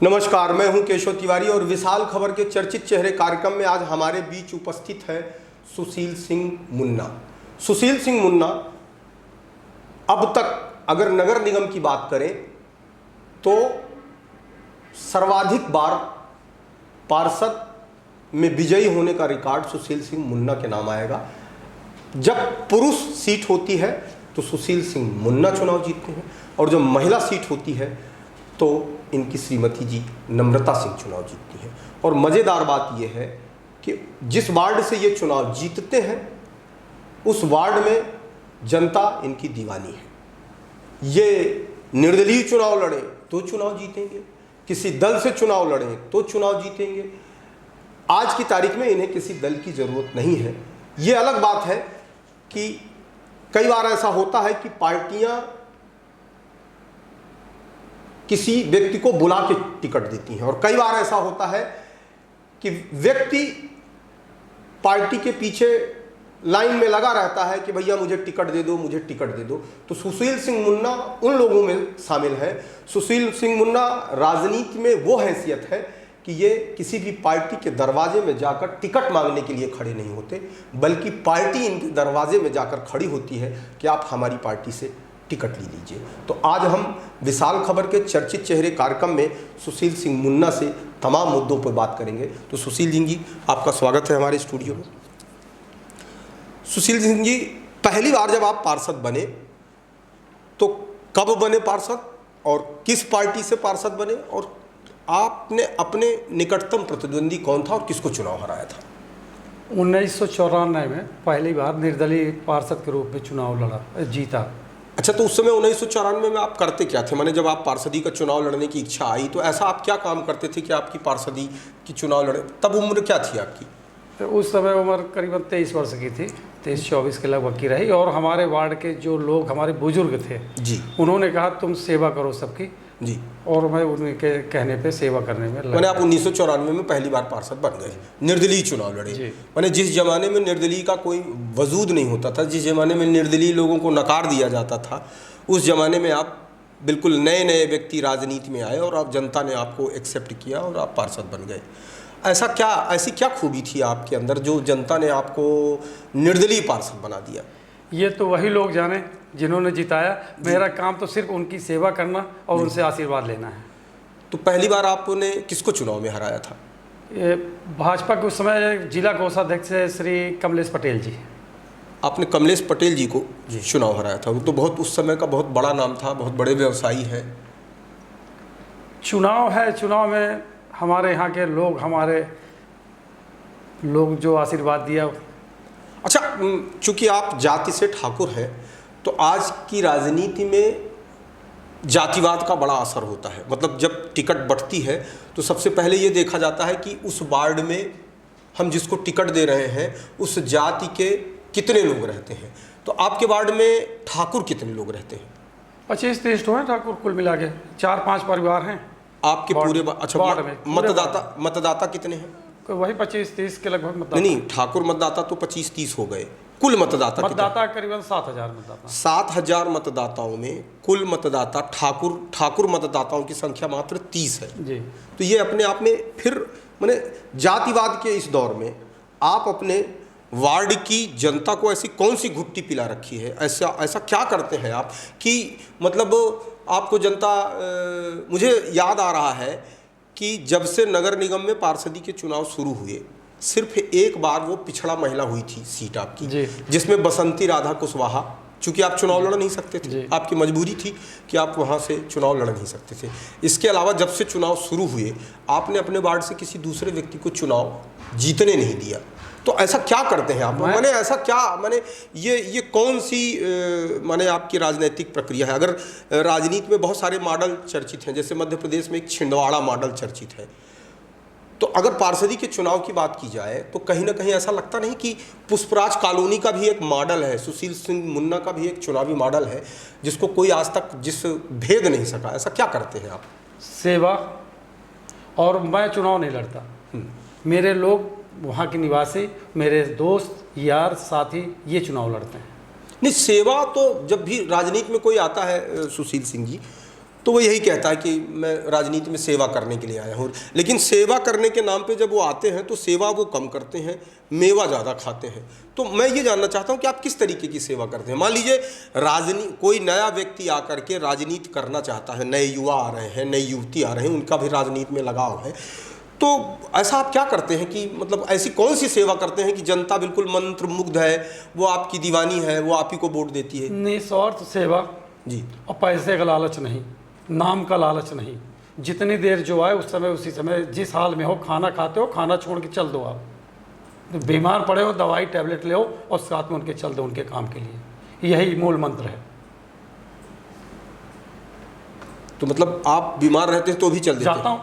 नमस्कार, मैं हूं केशव तिवारी और विशाल खबर के चर्चित चेहरे कार्यक्रम में आज हमारे बीच उपस्थित है सुशील सिंह मुन्ना। सुशील सिंह मुन्ना अब तक अगर नगर निगम की बात करें तो सर्वाधिक बार पार्षद में विजयी होने का रिकॉर्ड सुशील सिंह मुन्ना के नाम आएगा। जब पुरुष सीट होती है तो सुशील सिंह मुन्ना चुनाव जीतते हैं और जब महिला सीट होती है तो इनकी श्रीमती जी नम्रता सिंह चुनाव जीतती हैं। और मज़ेदार बात यह है कि जिस वार्ड से ये चुनाव जीतते हैं उस वार्ड में जनता इनकी दीवानी है। ये निर्दलीय चुनाव लड़े तो चुनाव जीतेंगे, किसी दल से चुनाव लड़े तो चुनाव जीतेंगे। आज की तारीख में इन्हें किसी दल की ज़रूरत नहीं है। ये अलग बात है कि कई बार ऐसा होता है कि पार्टियां किसी व्यक्ति को बुला के टिकट देती हैं और कई बार ऐसा होता है कि व्यक्ति पार्टी के पीछे लाइन में लगा रहता है कि भैया मुझे टिकट दे दो, मुझे टिकट दे दो। तो सुशील सिंह मुन्ना उन लोगों में शामिल है। सुशील सिंह मुन्ना राजनीति में वो हैसियत है कि ये किसी भी पार्टी के दरवाजे में जाकर टिकट मांगने के लिए खड़े नहीं होते, बल्कि पार्टी इनके दरवाजे में जाकर खड़ी होती है कि आप हमारी पार्टी से टिकट ले लीजिए। तो आज हम विशाल खबर के चर्चित चेहरे कार्यक्रम में सुशील सिंह मुन्ना से तमाम मुद्दों पर बात करेंगे। तो सुशील सिंह जी, आपका स्वागत है हमारे स्टूडियो में। सुशील सिंह जी, पहली बार जब आप पार्षद बने तो कब बने पार्षद और किस पार्टी से पार्षद बने, और आपने अपने निकटतम प्रतिद्वंदी कौन था और किसको चुनाव हराया था? 1994 में पहली बार निर्दलीय पार्षद के रूप में चुनाव जीता। अच्छा, तो उस समय 1994 में आप करते क्या थे? माने जब आप पार्षदी का चुनाव लड़ने की इच्छा आई तो ऐसा आप क्या काम करते थे कि आपकी पार्षदी की चुनाव लड़े? तब उम्र क्या थी आपकी? तो उस समय उम्र करीबन 23 वर्ष की थी, 23-24 के लगभग की रही। और हमारे वार्ड के जो लोग हमारे बुजुर्ग थे जी, उन्होंने कहा तुम सेवा करो सबकी जी, और मैं उनके कहने पे सेवा करने में लगा। मैंने आप 1994 में पहली बार पार्षद बन गए, निर्दलीय चुनाव लड़े। मैंने जिस जमाने में निर्दलीय का कोई वजूद नहीं होता था, जिस जमाने में निर्दलीय लोगों को नकार दिया जाता था, उस जमाने में आप बिल्कुल नए नए व्यक्ति राजनीति में आए और आप जनता ने आपको एक्सेप्ट किया और आप पार्षद बन गए। ऐसी क्या खूबी थी आपके अंदर जो जनता ने आपको निर्दलीय पार्षद बना दिया? ये तो वही लोग जाने जिन्होंने जिताया। मेरा काम तो सिर्फ उनकी सेवा करना और उनसे आशीर्वाद लेना है। तो पहली बार आपने किसको चुनाव में हराया था? ये भाजपा के उस समय जिला कोषाध्यक्ष श्री कमलेश पटेल जी। आपने कमलेश पटेल जी को चुनाव हराया था। वो तो बहुत उस समय का बहुत बड़ा नाम था, बहुत बड़े व्यवसायी हैं। चुनाव में हमारे यहाँ के लोग जो आशीर्वाद दिया। अच्छा, चूंकि आप जाति से ठाकुर हैं तो आज की राजनीति में जातिवाद का बड़ा असर होता है। मतलब जब टिकट बढ़ती है तो सबसे पहले ये देखा जाता है कि उस वार्ड में हम जिसको टिकट दे रहे हैं उस जाति के कितने लोग रहते हैं। तो आपके वार्ड में ठाकुर कितने लोग रहते हैं? 25-30 हैं ठाकुर, कुल मिला के 4-5 परिवार हैं आपके पूरे। अच्छा, वार्ड में मतदाता कितने हैं? वही 25-30 के लगभग मतदाता। नहीं, ठाकुर मतदाता तो 25-30 हो गए। कुल मतदाता करीबन 7,000 मतदाता। 7,000 मतदाताओं में कुल मतदाता ठाकुर मतदाताओं की संख्या मात्र 30 है जी। तो ये अपने आप में फिर माने जातिवाद के इस दौर में आप अपने वार्ड की जनता को ऐसी कौन सी घुट्टी पिला रखी है? ऐसा क्या करते हैं आप कि मतलब आपको जनता मुझे याद आ रहा है कि जब से नगर निगम में पार्षदी के चुनाव शुरू हुए सिर्फ एक बार वो पिछड़ा महिला हुई थी सीट आपकी, जिसमें बसंती राधा कुशवाहा, चूंकि आप चुनाव लड़ नहीं सकते थे, आपकी मजबूरी थी कि आप वहाँ से चुनाव लड़ नहीं सकते थे। इसके अलावा जब से चुनाव शुरू हुए आपने अपने वार्ड से किसी दूसरे व्यक्ति को चुनाव जीतने नहीं दिया। तो ऐसा क्या करते हैं आप? माने ऐसा क्या, माने ये कौन सी माने आपकी राजनीतिक प्रक्रिया है? अगर राजनीति में बहुत सारे मॉडल चर्चित हैं, जैसे मध्य प्रदेश में एक छिंदवाड़ा मॉडल चर्चित है, तो अगर पार्षदी के चुनाव की बात की जाए तो कहीं ना कहीं ऐसा लगता नहीं कि पुष्पराज कॉलोनी का भी एक मॉडल है, सुशील सिंह मुन्ना का भी एक चुनावी मॉडल है जिसको कोई आज तक भेद नहीं सका? ऐसा क्या करते हैं आप? सेवा। और मैं चुनाव नहीं लड़ता, मेरे लोग वहाँ के निवासी, मेरे दोस्त यार साथी ये चुनाव लड़ते हैं। नहीं, सेवा तो जब भी राजनीति में कोई आता है सुशील सिंह जी तो वो यही कहता है कि मैं राजनीति में सेवा करने के लिए आया हूँ। लेकिन सेवा करने के नाम पे जब वो आते हैं तो सेवा वो कम करते हैं, मेवा ज़्यादा खाते हैं। तो मैं ये जानना चाहता हूँ कि आप किस तरीके की सेवा करते हैं। मान लीजिए कोई नया व्यक्ति आकर के राजनीति करना चाहता है, नए युवा आ रहे हैं, नई युवती आ रहे हैं, उनका भी राजनीति में लगाव है, तो ऐसा आप क्या करते हैं कि मतलब ऐसी कौन सी सेवा करते हैं कि जनता बिल्कुल मंत्र मुग्ध है, वो आपकी दीवानी है, वो आप ही को वोट देती है? निस्वार्थ सेवा जी, और पैसे का लालच नहीं, नाम का लालच नहीं। जितनी देर जो आए उस समय उसी समय, जिस हाल में हो, खाना खाते हो, खाना छोड़ के चल दो। आप बीमार पड़े हो, दवाई टैबलेट ले और साथ में उनके चल दो उनके काम के लिए। यही मूल मंत्र है। तो मतलब आप बीमार रहते हैं तो भी चल देते हैं? जाता हूँ,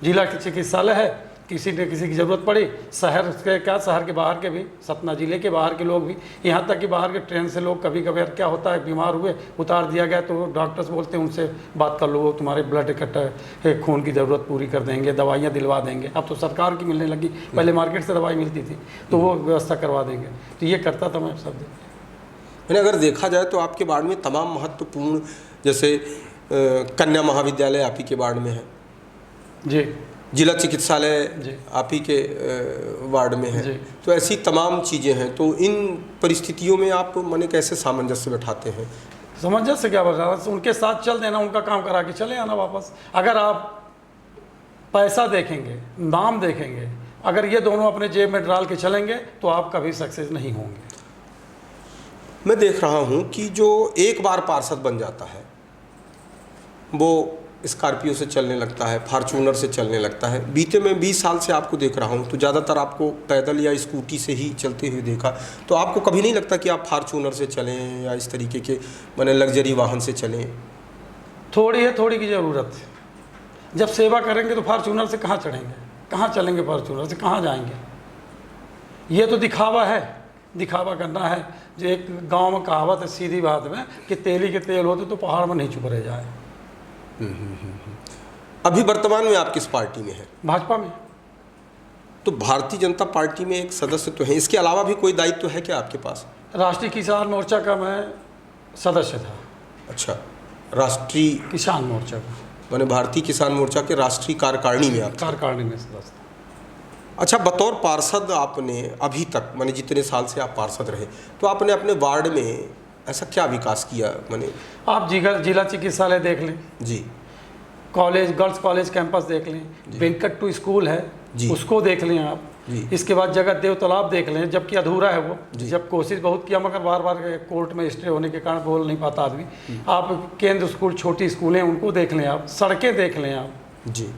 जिला चिकित्सालय है, किसी ने किसी की ज़रूरत पड़ी, शहर के क्या, शहर के बाहर के भी, सतना जिले के बाहर के लोग भी, यहाँ तक कि बाहर के ट्रेन से लोग कभी कभी क्या होता है, बीमार हुए, उतार दिया गया तो डॉक्टर्स बोलते हैं उनसे बात कर लो, तुम्हारे ब्लड इकट्ठा है, खून की ज़रूरत पूरी कर देंगे, दवाइयाँ दिलवा देंगे। अब तो सरकार की मिलने लगी, पहले मार्केट से दवाई मिलती थी, तो वो व्यवस्था करवा देंगे। तो ये करता था मैं सब। मैंने अगर देखा जाए तो आपके वार्ड में तमाम महत्वपूर्ण, जैसे कन्या महाविद्यालय आप ही के वार्ड में है जी, जिला चिकित्सालय आप ही के वार्ड में है, तो ऐसी तमाम चीज़ें हैं। तो इन परिस्थितियों में आप माने कैसे सामंजस्य बैठाते हैं? सामंजस्य क्या बैठाना, उनके साथ चल देना, उनका काम करा के चले आना वापस। अगर आप पैसा देखेंगे, नाम देखेंगे, अगर ये दोनों अपने जेब में डाल के चलेंगे तो आप कभी सक्सेस नहीं होंगे। मैं देख रहा हूँ कि जो एक बार पार्षद बन जाता है वो स्कॉर्पियो से चलने लगता है, फार्चूनर से चलने लगता है। बीते मैं 20 साल से आपको देख रहा हूँ तो ज़्यादातर आपको पैदल या स्कूटी से ही चलते हुए देखा। तो आपको कभी नहीं लगता कि आप फार्चूनर से चलें या इस तरीके के माने लग्जरी वाहन से चलें? थोड़ी की ज़रूरत है। जब सेवा करेंगे तो फार्चूनर से कहाँ चढ़ेंगे, कहाँ चलेंगे, फार्चूनर से कहाँ जाएंगे? ये तो दिखावा है, दिखावा करना है। जो एक गाँव में कहावत है सीधी बात में कि तेली के तेल होते तो पहाड़ में नहीं छुप रह जाए। अभी वर्तमान में आप किस पार्टी में हैं? भाजपा में। तो भारतीय जनता पार्टी में एक सदस्य तो है, इसके अलावा भी कोई दायित्व है क्या आपके पास? राष्ट्रीय किसान मोर्चा का मैं सदस्य था। अच्छा, राष्ट्रीय किसान मोर्चा का, मैंने भारतीय किसान मोर्चा के राष्ट्रीय कार्यकारिणी में आप? कार्यकारिणी में सदस्य था। अच्छा, बतौर पार्षद आपने अभी तक माने जितने साल से आप पार्षद रहे तो आपने अपने वार्ड में ऐसा क्या विकास किया? माने आप जिला चिकित्सालय देख लें जी, कॉलेज, गर्ल्स कॉलेज कैंपस देख लें, वेंकट स्कूल है उसको देख लें आप, इसके बाद जगत देव तालाब देख लें, जबकि अधूरा है वो। जब कोशिश बहुत किया मगर बार बार कोर्ट में स्टे होने के कारण बोल नहीं पाता आदमी। आप केंद्र स्कूल, छोटी स्कूलें उनको देख लें आप, सड़कें देख लें आप जी,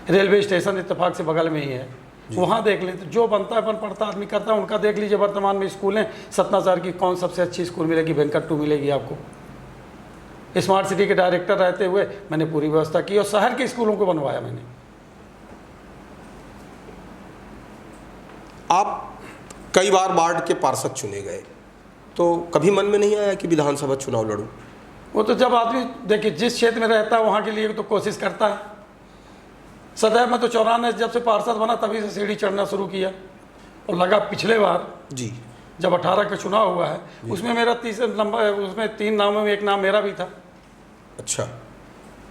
रेलवे स्टेशन इत्तेफाक से बगल में ही है, वहाँ देख लें। तो जो बनता है अपन पढ़ता आदमी करता है, उनका देख लीजिए। वर्तमान में स्कूलें, सतना शहर की कौन सबसे अच्छी स्कूल मिलेगी? वेंकट मिलेगी आपको। स्मार्ट सिटी के डायरेक्टर रहते हुए मैंने पूरी व्यवस्था की और शहर के स्कूलों को बनवाया मैंने। आप कई बार वार्ड के पार्षद चुने गए तो कभी मन में नहीं आया कि विधानसभा चुनाव लड़ूं? वो तो जब आदमी देखिए जिस क्षेत्र में रहता है वहाँ के लिए तो कोशिश करता है सदैव। मैं तो 94 जब से पार्षद बना तभी से सीढ़ी चढ़ना शुरू किया और लगा पिछले बार जी जब 18 का चुनाव हुआ है उसमें मेरा 30 नंबर, उसमें 3 नामों में एक नाम मेरा भी था। अच्छा,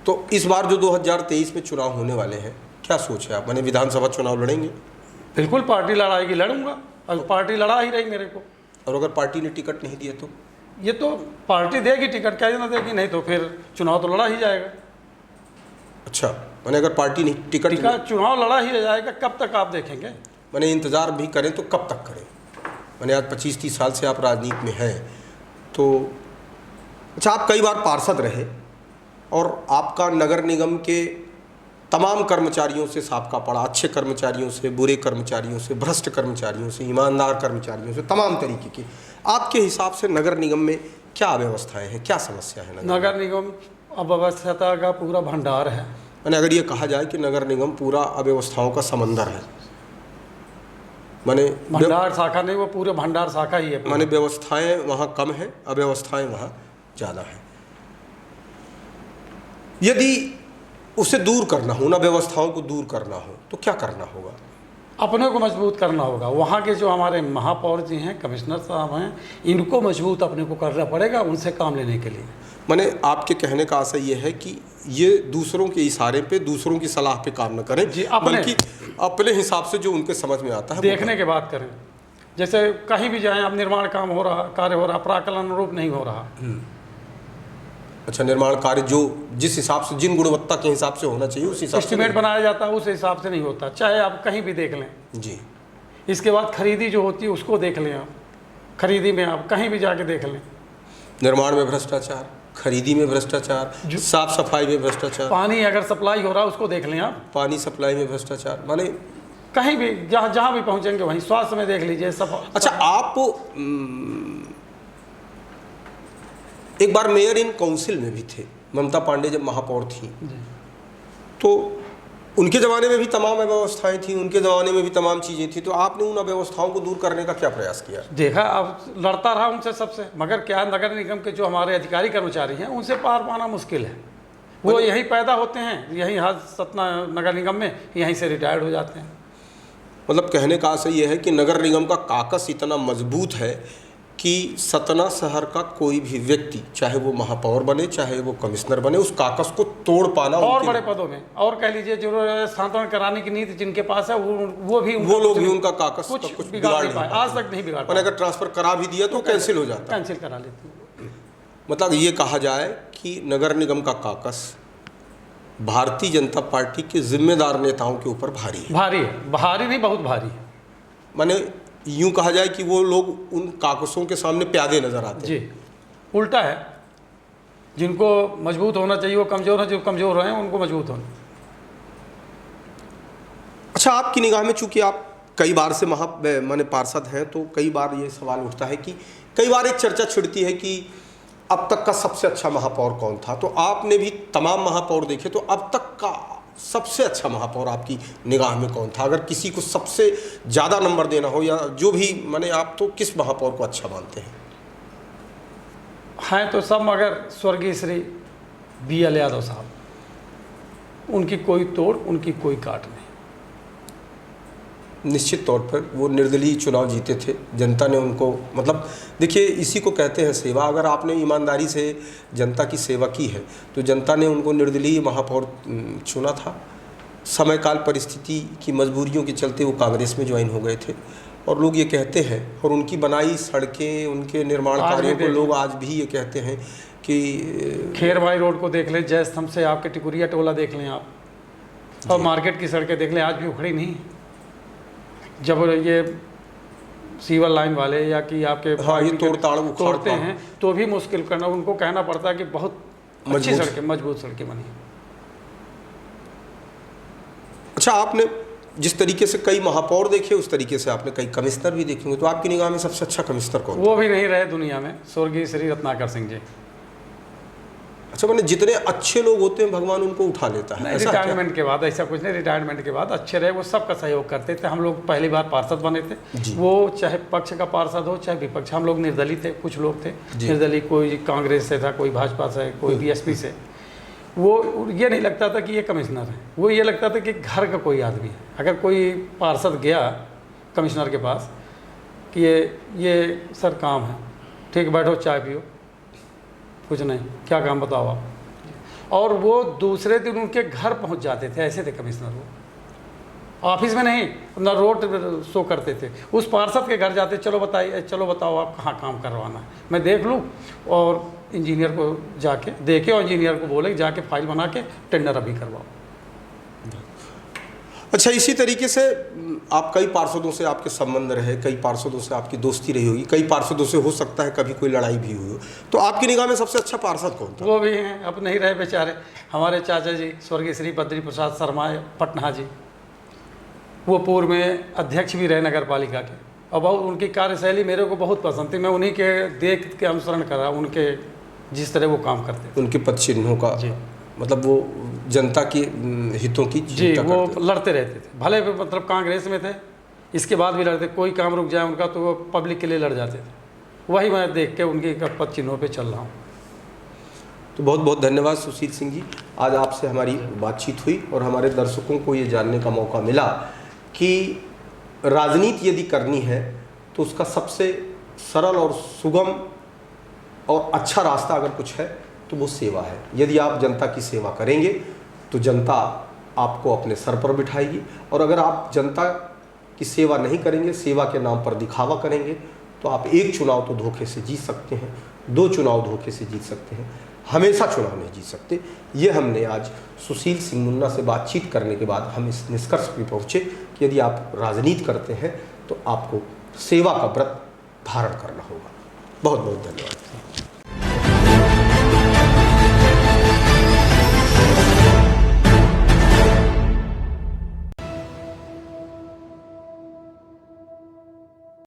तो इस बार जो 2023 में चुनाव होने वाले हैं क्या सोच है आप? मैंने विधानसभा चुनाव लड़ेंगे? बिल्कुल, पार्टी लड़ाएगी, लड़ूंगा। और पार्टी लड़ा ही रही मेरे को। और अगर पार्टी ने टिकट नहीं दिया तो? ये तो पार्टी देगी टिकट, क्या ना देगी, नहीं तो फिर चुनाव तो लड़ा ही जाएगा। अच्छा, मैंने अगर पार्टी नहीं टिकट चुनाव लड़ा ही जाएगा। कब तक आप देखेंगे? मैंने इंतज़ार भी करें तो कब तक करें? मैंने आज 25-30 साल से आप राजनीति में हैं तो अच्छा, आप कई बार पार्षद रहे और आपका नगर निगम के तमाम कर्मचारियों से साबका पड़ा, अच्छे कर्मचारियों से, बुरे कर्मचारियों से, भ्रष्ट कर्मचारियों से, ईमानदार कर्मचारियों से, तमाम तरीके के। आपके हिसाब से नगर निगम में क्या अव्यवस्थाएं हैं, क्या समस्या है? नगर निगम अव्यवस्था का पूरा भंडार है। मैंने अगर ये कहा जाए कि नगर निगम पूरा अव्यवस्थाओं का समंदर है, माने भंडार शाखा नहीं, वो पूरे भंडार शाखा ही है। माने व्यवस्थाएं वहाँ कम है, अव्यवस्थाएं वहाँ ज़्यादा है। यदि उसे दूर करना हो, ना व्यवस्थाओं को दूर करना हो तो क्या करना होगा? अपने को मजबूत करना होगा। वहाँ के जो हमारे महापौर जी हैं, कमिश्नर साहब हैं, इनको मजबूत अपने को करना पड़ेगा उनसे काम लेने के लिए। माने आपके कहने का आशय ये है कि ये दूसरों के इशारे पे, दूसरों की सलाह पे काम न करें जी, बल्कि अपने हिसाब से जो उनके समझ में आता है देखने के बाद करें। जैसे कहीं भी जाएं, अब निर्माण काम हो रहा, कार्य हो रहा, प्राकलन अनुरूप नहीं हो रहा। अच्छा, निर्माण कार्य जो जिस हिसाब से, जिन गुणवत्ता के हिसाब से होना चाहिए उस हिसाब से एस्टीमेट बनाया जाता है, उस हिसाब से नहीं होता, चाहे आप कहीं भी देख लें। जी। इसके बाद खरीदी जो होती है उसको देख लें आप, खरीदी में आप कहीं भी जाके देख लें। निर्माण में भ्रष्टाचार, खरीदी में भ्रष्टाचार, साफ सफाई में भ्रष्टाचार, पानी अगर सप्लाई हो रहा है उसको देख लें आप, पानी सप्लाई में भ्रष्टाचार, माने कहीं भी जहाँ भी पहुँचेंगे वहीं। स्वास्थ्य में देख लीजिए सब। अच्छा, आप एक बार मेयर इन काउंसिल में भी थे, ममता पांडे जब महापौर थी, तो उनके ज़माने में भी तमाम अव्यवस्थाएं थी, उनके ज़माने में भी तमाम चीज़ें थी, तो आपने उन अव्यवस्थाओं को दूर करने का क्या प्रयास किया? देखा, अब लड़ता रहा उनसे सबसे, मगर क्या नगर निगम के जो हमारे अधिकारी कर्मचारी हैं उनसे पार पाना मुश्किल है। वो यहीं पैदा होते हैं, यहीं हाथ सतना नगर निगम में, यहीं से रिटायर्ड हो जाते हैं। मतलब कहने का आशय यह है कि नगर निगम का काकस इतना मजबूत है कि सतना शहर का कोई भी व्यक्ति, चाहे वो महापौर बने चाहे वो कमिश्नर बने, उस काकस को तोड़ पाना और बड़े पदों में, और कह लीजिए जो स्थानांतरण कराने की नीति जिनके पास है वो लोग भी उनका काकस कुछ बिगाड़ नहीं पाए, आज तक नहीं बिगाड़ पाए। अगर ट्रांसफर करा भी दिया तो कैंसिल हो जाता है, कैंसिल करा लेते हैं। मतलब ये कहा जाए कि नगर निगम का काकस भारतीय जनता पार्टी के जिम्मेदार नेताओं के ऊपर भारी है। भारी नहीं, बहुत भारी है। माने यूं कहा जाए कि वो लोग उन काकसों के सामने प्यादे नजर आते हैं। जी, उल्टा है, जिनको मजबूत होना चाहिए वो कमज़ोर हैं, जो कमज़ोर हैं उनको मजबूत होना। अच्छा, आपकी निगाह में चूंकि आप कई बार से माने पार्षद हैं, तो कई बार ये सवाल उठता है कि कई बार एक चर्चा छिड़ती है कि अब तक का सबसे अच्छा महापौर कौन था। तो आपने भी तमाम महापौर देखे, तो अब तक का सबसे अच्छा महापौर आपकी निगाह में कौन था? अगर किसी को सबसे ज़्यादा नंबर देना हो या जो भी, माने आप तो किस महापौर को अच्छा मानते हैं? हैं तो सब, मगर स्वर्गीय श्री BL यादव साहब, उनकी कोई तोड़, उनकी कोई काट नहीं। निश्चित तौर पर वो निर्दलीय चुनाव जीते थे, जनता ने उनको, मतलब देखिए इसी को कहते हैं सेवा। अगर आपने ईमानदारी से जनता की सेवा की है तो जनता ने उनको निर्दलीय महापौर चुना था। समय काल परिस्थिति की मजबूरियों के चलते वो कांग्रेस में ज्वाइन हो गए थे, और लोग ये कहते हैं, और उनकी बनाई सड़कें, उनके निर्माण कार्यों को लोग आज भी ये कहते हैं कि खेरभाई रोड को देख लें, जय स्तंभ से आपके टिकुरिया टोला देख लें आप, और मार्केट की सड़कें देख लें, आज भी उखड़ी नहीं। जब ये सीवर लाइन वाले या कि आपके ये तोड़ते हैं तो भी मुश्किल करना, उनको कहना पड़ता है कि बहुत अच्छी सड़कें, मजबूत सड़कें बनी। अच्छा, आपने जिस तरीके से कई महापौर देखे, उस तरीके से आपने कई कमिश्नर भी देखेंगे, तो आपकी निगाह में सबसे अच्छा कमिश्नर कौन? वो भी नहीं रहे दुनिया में, स्वर्गीय श्री रत्नाकर सिंह जी। अच्छा, मैंने जितने अच्छे लोग होते हैं भगवान उनको उठा लेता है। रिटायरमेंट के बाद ऐसा कुछ नहीं, रिटायरमेंट के बाद अच्छे रहे, वो सबका सहयोग करते थे। हम लोग पहली बार पार्षद बने थे, वो चाहे पक्ष का पार्षद हो चाहे विपक्ष, हम लोग निर्दलीय थे, कुछ लोग थे निर्दलीय, कोई कांग्रेस से था, कोई भाजपा से, कोई BSP से। वो ये नहीं लगता था कि ये कमिश्नर है, वो ये लगता था कि घर का कोई आदमी है। अगर कोई पार्षद गया कमिश्नर के पास कि ये सर काम है, ठीक बैठो चाय पियो, कुछ नहीं, क्या काम बताओ आप, और वो दूसरे दिन उनके घर पहुंच जाते थे। ऐसे थे कमिश्नर, वो ऑफिस में नहीं, ना रोड शो करते थे, उस पार्षद के घर जाते, चलो बताइए, चलो बताओ आप कहाँ काम करवाना है, मैं देख लूँ, और इंजीनियर को जाके देखे और इंजीनियर को बोले जाके फाइल बना के टेंडर अभी करवाओ। अच्छा, इसी तरीके से आप कई पार्षदों से आपके संबंध रहे, कई पार्षदों से आपकी दोस्ती रही होगी, कई पार्षदों से हो सकता है कभी कोई लड़ाई भी हुई हो, तो आपकी निगाह में सबसे अच्छा पार्षद कौन था? वो भी हैं, अब नहीं रहे बेचारे, हमारे चाचा जी स्वर्गीय श्री बद्री प्रसाद शर्मा पटना जी। वो पूर्व में अध्यक्ष भी रहे नगर पालिका के, और बहुत उनकी कार्यशैली मेरे को बहुत पसंद थी। मैं उन्हीं के देख के अनुसरण करा, उनके जिस तरह वो काम करते थे, उनके पद चिन्हों का, मतलब वो जनता की हितों की जी, वो लड़ते रहते थे, भले मतलब कांग्रेस में थे, इसके बाद भी लड़ते, कोई काम रुक जाए उनका तो वो पब्लिक के लिए लड़ जाते थे। वही मैं देख के उनके पद चिन्हों पे चल रहा हूँ। तो बहुत बहुत धन्यवाद सुशील सिंह जी, आज आपसे हमारी बातचीत हुई और हमारे दर्शकों को ये जानने का मौका मिला कि राजनीति यदि करनी है तो उसका सबसे सरल और सुगम और अच्छा रास्ता अगर कुछ है तो वो सेवा है। यदि आप जनता की सेवा करेंगे तो जनता आपको अपने सर पर बिठाएगी, और अगर आप जनता की सेवा नहीं करेंगे, सेवा के नाम पर दिखावा करेंगे, तो आप एक चुनाव तो धोखे से जीत सकते हैं, 2 चुनाव धोखे से जीत सकते हैं, हमेशा चुनाव नहीं जीत सकते। ये हमने आज सुशील सिंह मुन्ना से बातचीत करने के बाद हम इस निष्कर्ष पर पहुँचे कि यदि आप राजनीति करते हैं तो आपको सेवा का व्रत धारण करना होगा। बहुत बहुत धन्यवाद।